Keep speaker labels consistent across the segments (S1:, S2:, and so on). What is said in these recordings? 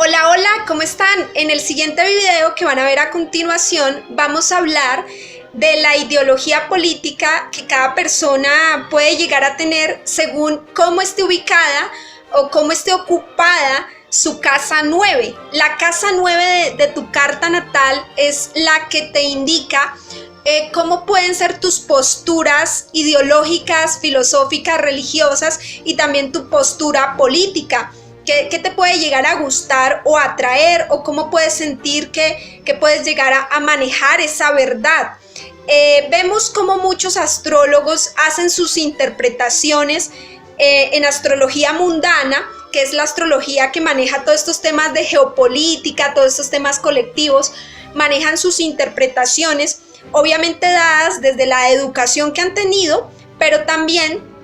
S1: Hola, hola, ¿cómo están? En el siguiente video que van a ver a continuación vamos a hablar de la ideología política que cada persona puede llegar a tener según cómo esté ubicada o cómo esté ocupada su casa 9. La casa 9 de tu carta natal es la que te indica cómo pueden ser tus posturas ideológicas, filosóficas, religiosas y también tu postura política. ¿Qué te puede llegar a gustar o atraer o cómo puedes sentir que puedes llegar a manejar esa verdad? Vemos cómo muchos astrólogos hacen sus interpretaciones en astrología mundana, que es la astrología que maneja todos estos temas de geopolítica, todos estos temas colectivos, manejan sus interpretaciones, obviamente dadas desde la educación que han tenido, pero también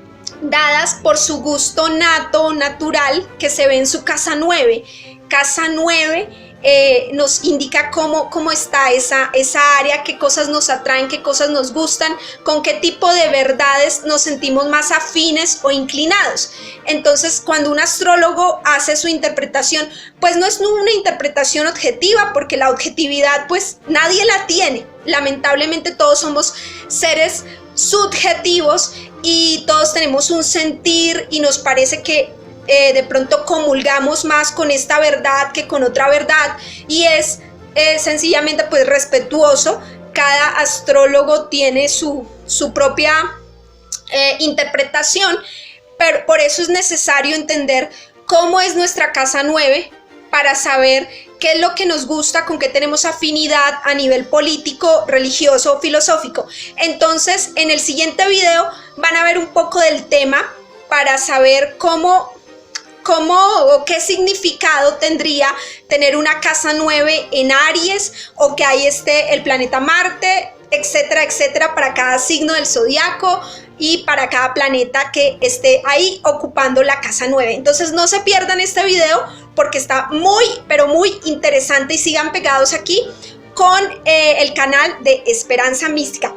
S1: dadas por su gusto nato, natural, que se ve en su casa 9. Casa 9 nos indica cómo está esa área, qué cosas nos atraen, qué cosas nos gustan, con qué tipo de verdades nos sentimos más afines o inclinados. Entonces, cuando un astrólogo hace su interpretación, pues no es una interpretación objetiva, porque la objetividad pues nadie la tiene. Lamentablemente todos somos seres subjetivos y todos tenemos un sentir y nos parece que de pronto comulgamos más con esta verdad que con otra verdad, y es sencillamente pues respetuoso. Cada astrólogo tiene su propia interpretación, pero por eso es necesario entender cómo es nuestra casa 9 para saber qué es lo que nos gusta, con qué tenemos afinidad a nivel político, religioso o filosófico. Entonces, en el siguiente video van a ver un poco del tema para saber cómo o qué significado tendría tener una casa 9 en Aries, o que ahí esté el planeta Marte, etcétera, etcétera, para cada signo del zodiaco y para cada planeta que esté ahí ocupando la casa 9. Entonces no se pierdan este video porque está muy, pero muy interesante, y sigan pegados aquí con el canal de Esperanza Mística.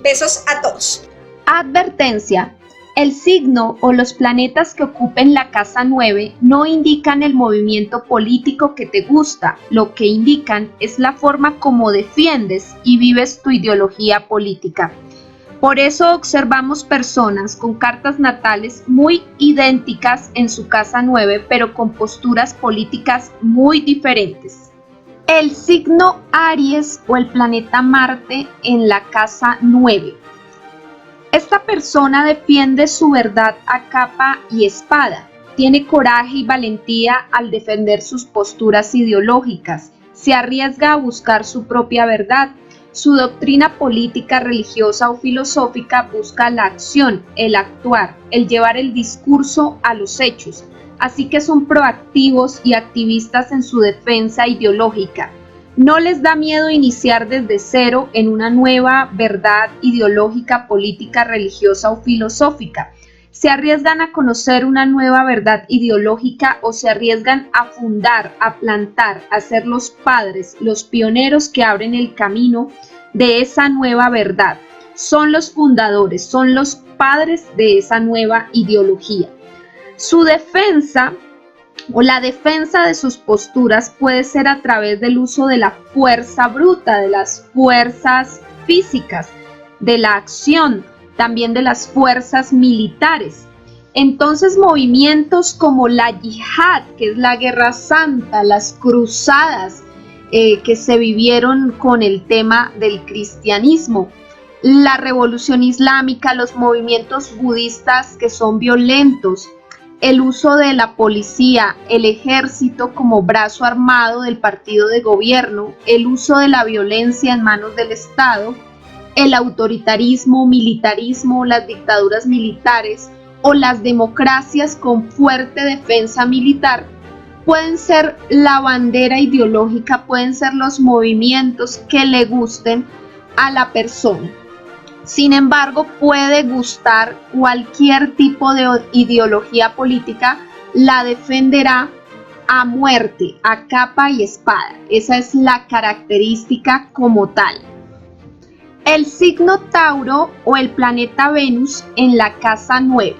S1: Besos a todos.
S2: Advertencia: el signo o los planetas que ocupen la casa 9 no indican el movimiento político que te gusta. Lo que indican es la forma como defiendes y vives tu ideología política. Por eso observamos personas con cartas natales muy idénticas en su casa 9, pero con posturas políticas muy diferentes. El signo Aries o el planeta Marte en la casa 9. Esta persona defiende su verdad a capa y espada. Tiene coraje y valentía al defender sus posturas ideológicas. Se arriesga a buscar su propia verdad. Su doctrina política, religiosa o filosófica busca la acción, el actuar, el llevar el discurso a los hechos. Así que son proactivos y activistas en su defensa ideológica. No les da miedo iniciar desde cero en una nueva verdad ideológica, política, religiosa o filosófica. Se arriesgan a conocer una nueva verdad ideológica o se arriesgan a fundar, a plantar, a ser los padres, los pioneros que abren el camino de esa nueva verdad. Son los fundadores, son los padres de esa nueva ideología. Su defensa o la defensa de sus posturas puede ser a través del uso de la fuerza bruta, de las fuerzas físicas, de la acción, también de las fuerzas militares. Entonces, movimientos como la yihad, que es la guerra santa, las cruzadas que se vivieron con el tema del cristianismo, la revolución islámica, los movimientos budistas que son violentos, el uso de la policía, el ejército como brazo armado del partido de gobierno, el uso de la violencia en manos del Estado, el autoritarismo, militarismo, las dictaduras militares o las democracias con fuerte defensa militar pueden ser la bandera ideológica, pueden ser los movimientos que le gusten a la persona. Sin embargo, puede gustar cualquier tipo de ideología política, la defenderá a muerte, a capa y espada. Esa es la característica como tal. El signo Tauro o el planeta Venus en la casa 9.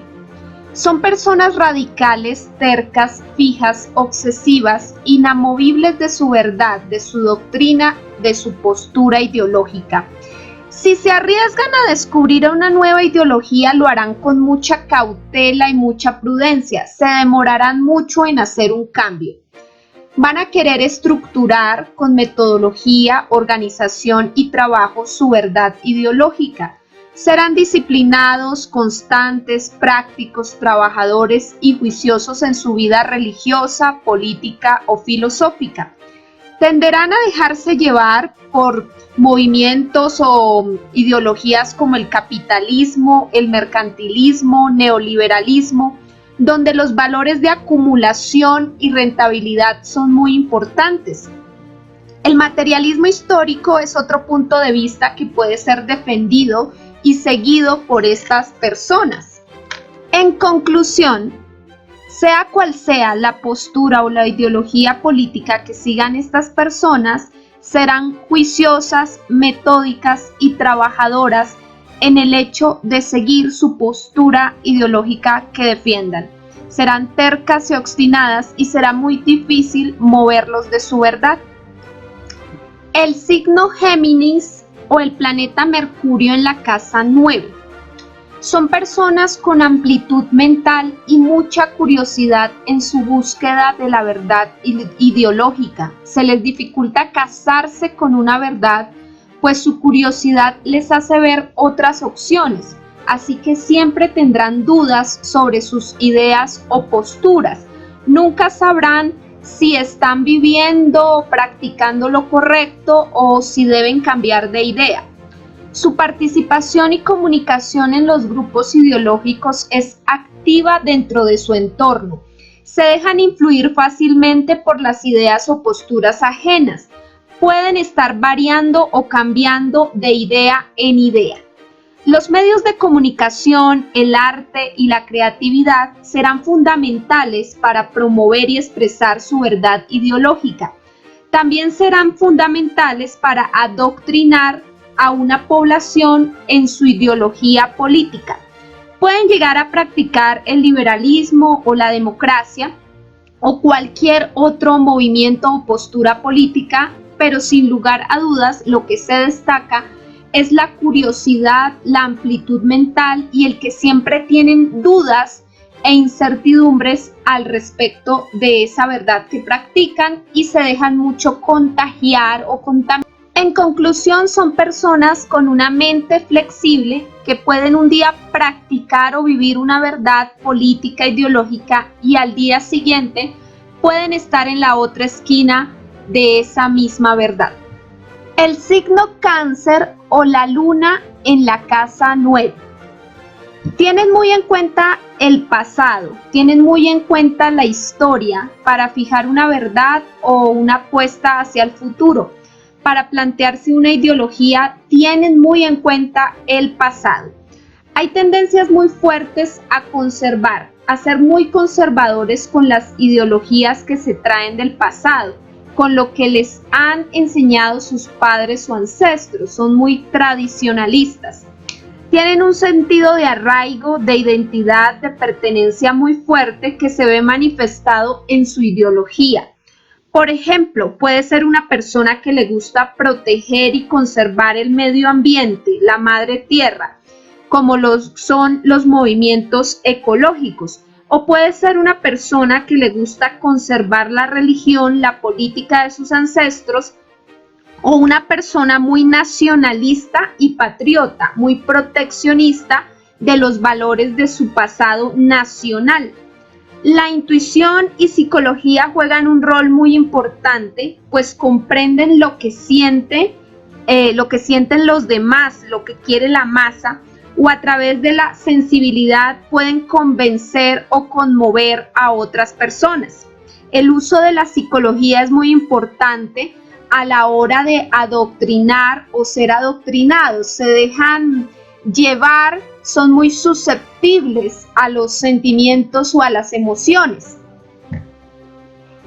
S2: Son personas radicales, tercas, fijas, obsesivas, inamovibles de su verdad, de su doctrina, de su postura ideológica. Si se arriesgan a descubrir una nueva ideología, lo harán con mucha cautela y mucha prudencia. Se demorarán mucho en hacer un cambio. Van a querer estructurar con metodología, organización y trabajo su verdad ideológica. Serán disciplinados, constantes, prácticos, trabajadores y juiciosos en su vida religiosa, política o filosófica. Tenderán a dejarse llevar por movimientos o ideologías como el capitalismo, el mercantilismo, neoliberalismo, donde los valores de acumulación y rentabilidad son muy importantes. El materialismo histórico es otro punto de vista que puede ser defendido y seguido por estas personas. En conclusión, sea cual sea la postura o la ideología política que sigan estas personas, serán juiciosas, metódicas y trabajadoras en el hecho de seguir su postura ideológica que defiendan. Serán tercas y obstinadas y será muy difícil moverlos de su verdad. El signo Géminis o el planeta Mercurio en la casa 9. Son personas con amplitud mental y mucha curiosidad en su búsqueda de la verdad ideológica. Se les dificulta casarse con una verdad, pues su curiosidad les hace ver otras opciones, así que siempre tendrán dudas sobre sus ideas o posturas. Nunca sabrán si están viviendo o practicando lo correcto o si deben cambiar de idea. Su participación y comunicación en los grupos ideológicos es activa dentro de su entorno. Se dejan influir fácilmente por las ideas o posturas ajenas. Pueden estar variando o cambiando de idea en idea. Los medios de comunicación, el arte y la creatividad serán fundamentales para promover y expresar su verdad ideológica. También serán fundamentales para adoctrinar a una población en su ideología política. Pueden llegar a practicar el liberalismo o la democracia o cualquier otro movimiento o postura política, pero sin lugar a dudas lo que se destaca es la curiosidad, la amplitud mental y el que siempre tienen dudas e incertidumbres al respecto de esa verdad que practican y se dejan mucho contagiar o contaminar. En conclusión, son personas con una mente flexible que pueden un día practicar o vivir una verdad política, ideológica y al día siguiente pueden estar en la otra esquina de esa misma verdad. El signo Cáncer o la luna en la casa 9. Tienen muy en cuenta el pasado, tienen muy en cuenta la historia para fijar una verdad o una apuesta hacia el futuro. Para plantearse una ideología, tienen muy en cuenta el pasado. Hay tendencias muy fuertes a conservar, a ser muy conservadores con las ideologías que se traen del pasado, con lo que les han enseñado sus padres o ancestros. Son muy tradicionalistas. Tienen un sentido de arraigo, de identidad, de pertenencia muy fuerte que se ve manifestado en su ideología. Por ejemplo, puede ser una persona que le gusta proteger y conservar el medio ambiente, la madre tierra, como son los movimientos ecológicos. O puede ser una persona que le gusta conservar la religión, la política de sus ancestros, o una persona muy nacionalista y patriota, muy proteccionista de los valores de su pasado nacional. La intuición y psicología juegan un rol muy importante, pues comprenden lo que sienten los demás, lo que quiere la masa, o a través de la sensibilidad pueden convencer o conmover a otras personas. El uso de la psicología es muy importante a la hora de adoctrinar o ser adoctrinados. Se dejan llevar, son muy susceptibles a los sentimientos o a las emociones.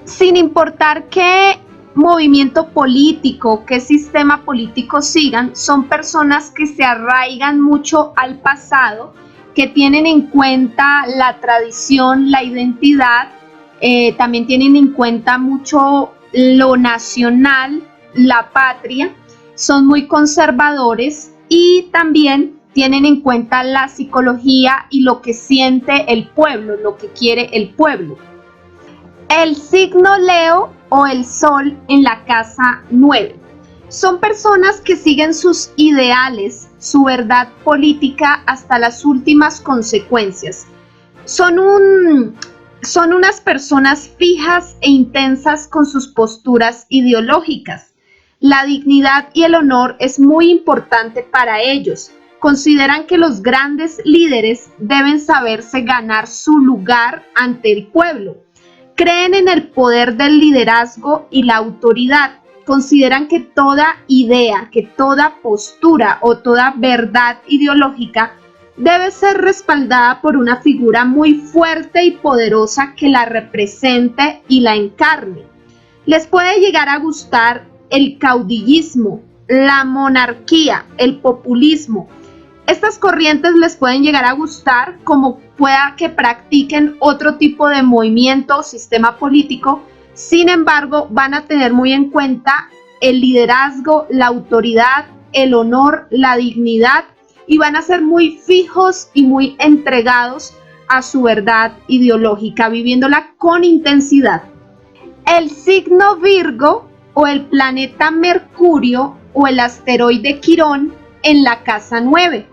S2: Sin importar qué movimiento político, qué sistema político sigan, son personas que se arraigan mucho al pasado que tienen en cuenta la tradición, la identidad, también tienen en cuenta mucho lo nacional, la patria, son muy conservadores y también tienen en cuenta la psicología y lo que siente el pueblo, lo que quiere el pueblo. El signo Leo o el Sol en la casa 9. Son personas que siguen sus ideales, su verdad política hasta las últimas consecuencias. Son unas personas fijas e intensas con sus posturas ideológicas. La dignidad y el honor es muy importante para ellos. Consideran que los grandes líderes deben saberse ganar su lugar ante el pueblo. Creen en el poder del liderazgo y la autoridad. Consideran que toda idea, que toda postura o toda verdad ideológica debe ser respaldada por una figura muy fuerte y poderosa que la represente y la encarne. Les puede llegar a gustar el caudillismo, la monarquía, el populismo. Estas corrientes les pueden llegar a gustar, como pueda que practiquen otro tipo de movimiento o sistema político. Sin embargo, van a tener muy en cuenta el liderazgo, la autoridad, el honor, la dignidad, y van a ser muy fijos y muy entregados a su verdad ideológica, viviéndola con intensidad. El signo Virgo o el planeta Mercurio o el asteroide Quirón en la casa 9.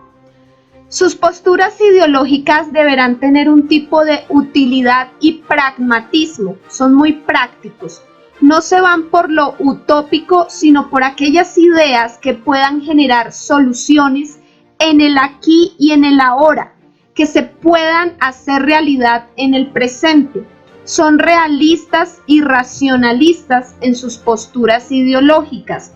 S2: Sus posturas ideológicas deberán tener un tipo de utilidad y pragmatismo. Son muy prácticos. No se van por lo utópico, sino por aquellas ideas que puedan generar soluciones en el aquí y en el ahora, que se puedan hacer realidad en el presente. Son realistas y racionalistas en sus posturas ideológicas.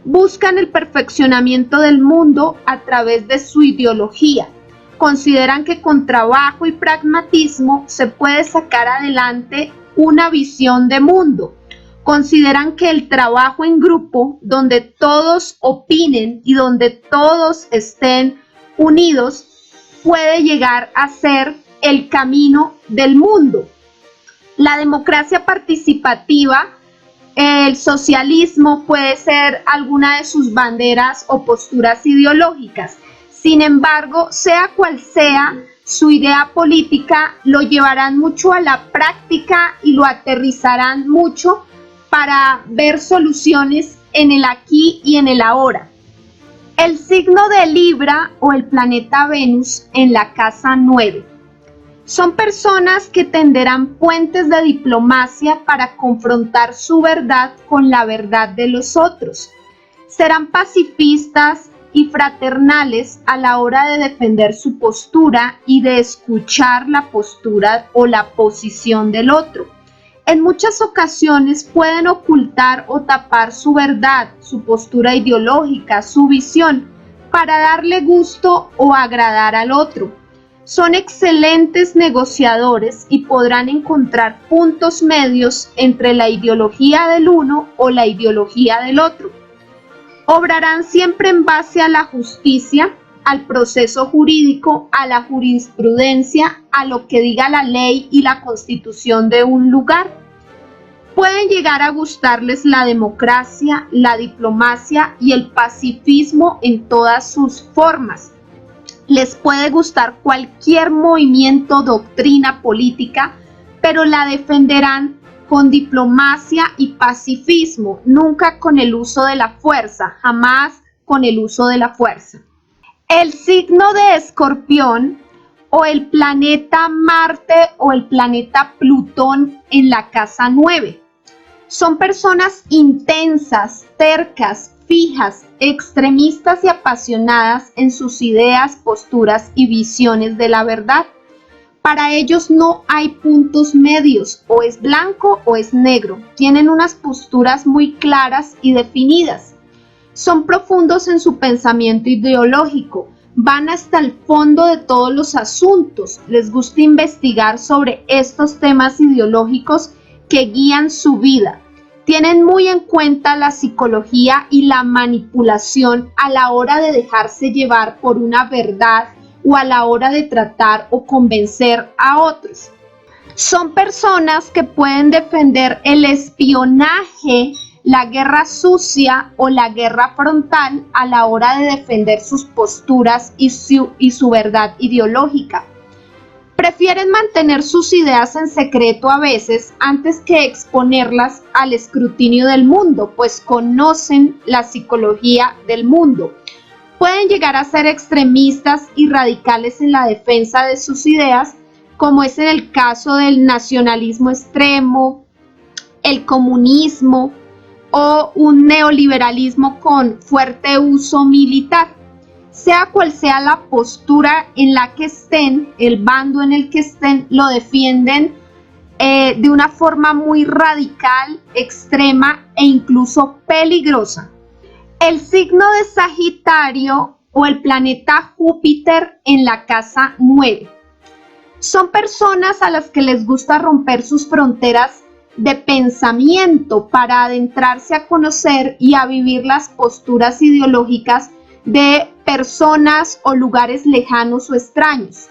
S2: Buscan el perfeccionamiento del mundo a través de su ideología. Consideran que con trabajo y pragmatismo se puede sacar adelante una visión de mundo. Consideran que el trabajo en grupo, donde todos opinen y donde todos estén unidos, puede llegar a ser el camino del mundo. La democracia participativa, el socialismo puede ser alguna de sus banderas o posturas ideológicas. Sin embargo, sea cual sea su idea política, lo llevarán mucho a la práctica y lo aterrizarán mucho para ver soluciones en el aquí y en el ahora. El signo de Libra o el planeta Venus en la casa 9. Son personas que tenderán puentes de diplomacia para confrontar su verdad con la verdad de los otros. Serán pacifistas y fraternales a la hora de defender su postura y de escuchar la postura o la posición del otro. En muchas ocasiones pueden ocultar o tapar su verdad, su postura ideológica, su visión, para darle gusto o agradar al otro. Son excelentes negociadores y podrán encontrar puntos medios entre la ideología del uno o la ideología del otro. Obrarán siempre en base a la justicia, al proceso jurídico, a la jurisprudencia, a lo que diga la ley y la constitución de un lugar. Pueden llegar a gustarles la democracia, la diplomacia y el pacifismo en todas sus formas. Les puede gustar cualquier movimiento, doctrina política, pero la defenderán con diplomacia y pacifismo, nunca con el uso de la fuerza, jamás con el uso de la fuerza. El signo de Escorpión o el planeta Marte o el planeta Plutón en la casa 9. Son personas intensas, tercas, fijas, extremistas y apasionadas en sus ideas, posturas y visiones de la verdad. Para ellos no hay puntos medios, o es blanco o es negro. Tienen unas posturas muy claras y definidas. Son profundos en su pensamiento ideológico. Van hasta el fondo de todos los asuntos. Les gusta investigar sobre estos temas ideológicos que guían su vida. Tienen muy en cuenta la psicología y la manipulación a la hora de dejarse llevar por una verdad o a la hora de tratar o convencer a otros. Son personas que pueden defender el espionaje, la guerra sucia o la guerra frontal a la hora de defender sus posturas y su verdad ideológica. Prefieren mantener sus ideas en secreto a veces antes que exponerlas al escrutinio del mundo, pues conocen la psicología del mundo. Pueden llegar a ser extremistas y radicales en la defensa de sus ideas, como es en el caso del nacionalismo extremo, el comunismo o un neoliberalismo con fuerte uso militar. Sea cual sea la postura en la que estén, el bando en el que estén, lo defienden de una forma muy radical, extrema e incluso peligrosa. El signo de Sagitario o el planeta Júpiter en la casa 9. Son personas a las que les gusta romper sus fronteras de pensamiento para adentrarse a conocer y a vivir las posturas ideológicas de personas o lugares lejanos o extraños.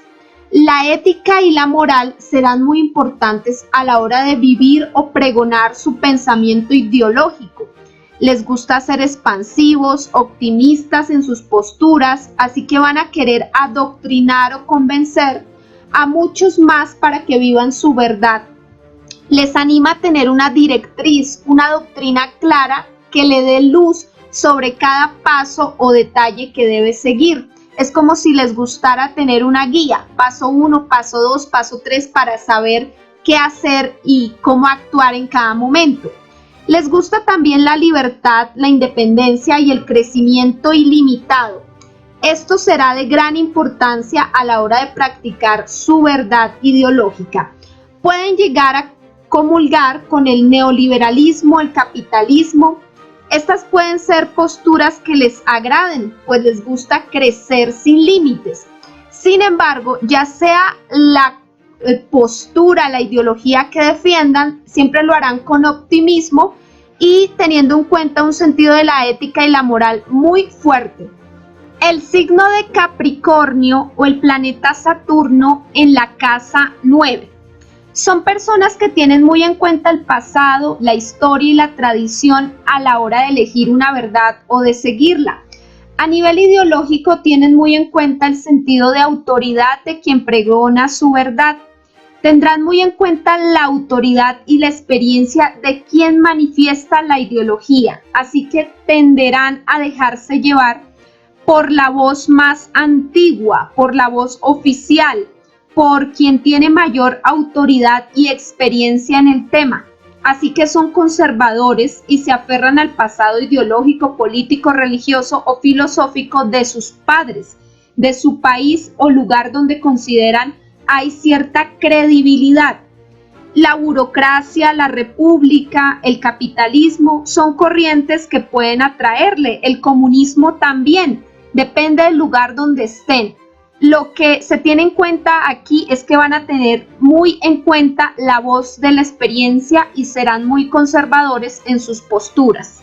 S2: La ética y la moral serán muy importantes a la hora de vivir o pregonar su pensamiento ideológico. Les gusta ser expansivos, optimistas en sus posturas, así que van a querer adoctrinar o convencer a muchos más para que vivan su verdad. Les anima a tener una directriz, una doctrina clara que le dé luz sobre cada paso o detalle que debe seguir. Es como si les gustara tener una guía, paso 1, paso 2, paso 3, para saber qué hacer y cómo actuar en cada momento. Les gusta también la libertad, la independencia y el crecimiento ilimitado. Esto será de gran importancia a la hora de practicar su verdad ideológica. Pueden llegar a comulgar con el neoliberalismo, el capitalismo. Estas pueden ser posturas que les agraden, pues les gusta crecer sin límites. Sin embargo, ya sea la postura, la ideología que defiendan, siempre lo harán con optimismo y teniendo en cuenta un sentido de la ética y la moral muy fuerte. El signo de Capricornio o el planeta Saturno en la casa 9. Son personas que tienen muy en cuenta el pasado, la historia y la tradición a la hora de elegir una verdad o de seguirla. A nivel ideológico tienen muy en cuenta el sentido de autoridad de quien pregona su verdad. Tendrán muy en cuenta la autoridad y la experiencia de quien manifiesta la ideología, así que tenderán a dejarse llevar por la voz más antigua, por la voz oficial, por quien tiene mayor autoridad y experiencia en el tema. Así que son conservadores y se aferran al pasado ideológico, político, religioso o filosófico de sus padres, de su país o lugar donde consideran hay cierta credibilidad. La burocracia, la república, el capitalismo son corrientes que pueden atraerle. El comunismo también, depende del lugar donde estén. Lo que se tiene en cuenta aquí es que van a tener muy en cuenta la voz de la experiencia y serán muy conservadores en sus posturas.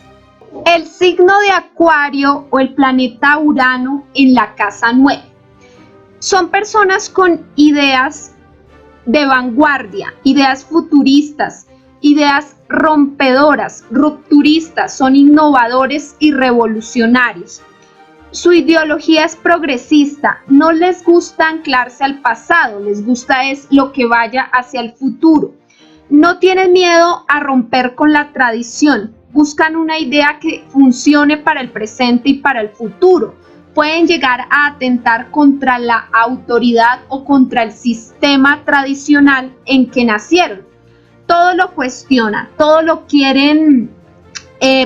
S2: El signo de Acuario o el planeta Urano en la casa 9. Son personas con ideas de vanguardia, ideas futuristas, ideas rompedoras, rupturistas, son innovadores y revolucionarios. Su ideología es progresista, no les gusta anclarse al pasado, les gusta es lo que vaya hacia el futuro. No tienen miedo a romper con la tradición, buscan una idea que funcione para el presente y para el futuro. Pueden llegar a atentar contra la autoridad o contra el sistema tradicional en que nacieron. Todo lo cuestionan, todo lo quieren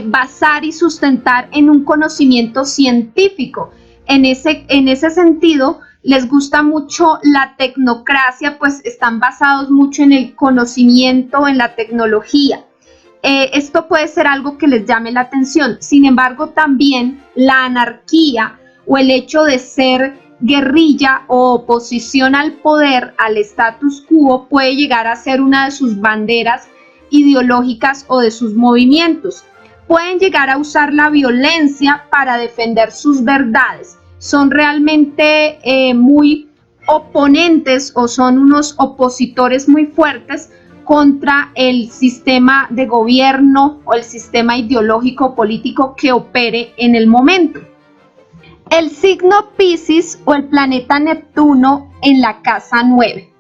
S2: basar y sustentar en un conocimiento científico. En ese sentido, les gusta mucho la tecnocracia, pues están basados mucho en el conocimiento, en la tecnología. Esto puede ser algo que les llame la atención. Sin embargo, también la anarquía o el hecho de ser guerrilla o oposición al poder, al status quo, puede llegar a ser una de sus banderas ideológicas o de sus movimientos. Pueden llegar a usar la violencia para defender sus verdades. son realmente muy oponentes o son unos opositores muy fuertes contra el sistema de gobierno o el sistema ideológico político que opere en el momento. El signo Piscis o el planeta Neptuno en la casa 9.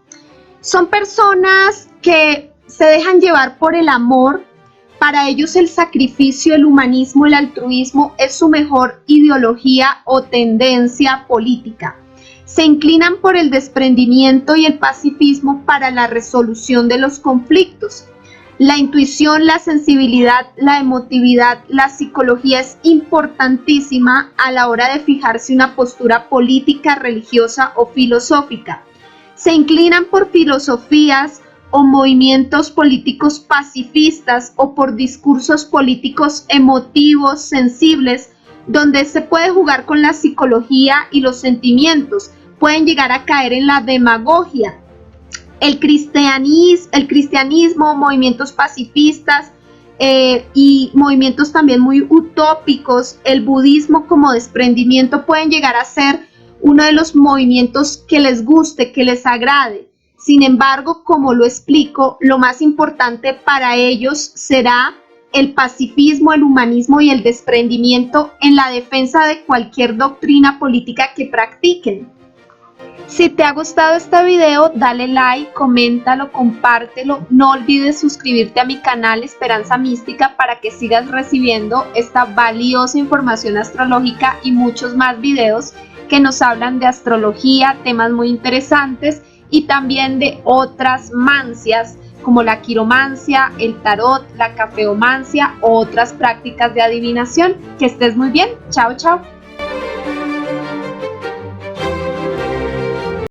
S2: Son personas que se dejan llevar por el amor. Para ellos el sacrificio, el humanismo, el altruismo es su mejor ideología o tendencia política. Se inclinan por el desprendimiento y el pacifismo para la resolución de los conflictos. La intuición, la sensibilidad, la emotividad, la psicología es importantísima a la hora de fijarse una postura política, religiosa o filosófica. Se inclinan por filosofías o movimientos políticos pacifistas o por discursos políticos emotivos, sensibles, donde se puede jugar con la psicología y los sentimientos. Pueden llegar a caer en la demagogia. El cristianismo, movimientos pacifistas y movimientos también muy utópicos, el budismo como desprendimiento pueden llegar a ser uno de los movimientos que les guste, que les agrade. Sin embargo, como lo explico, lo más importante para ellos será el pacifismo, el humanismo y el desprendimiento en la defensa de cualquier doctrina política que practiquen. Si te ha gustado este video, dale like, coméntalo, compártelo. No olvides suscribirte a mi canal Esperanza Mística para que sigas recibiendo esta valiosa información astrológica y muchos más videos que nos hablan de astrología, temas muy interesantes y también de otras mancias como la quiromancia, el tarot, la cafeomancia o otras prácticas de adivinación. Que estés muy bien. Chao, chao.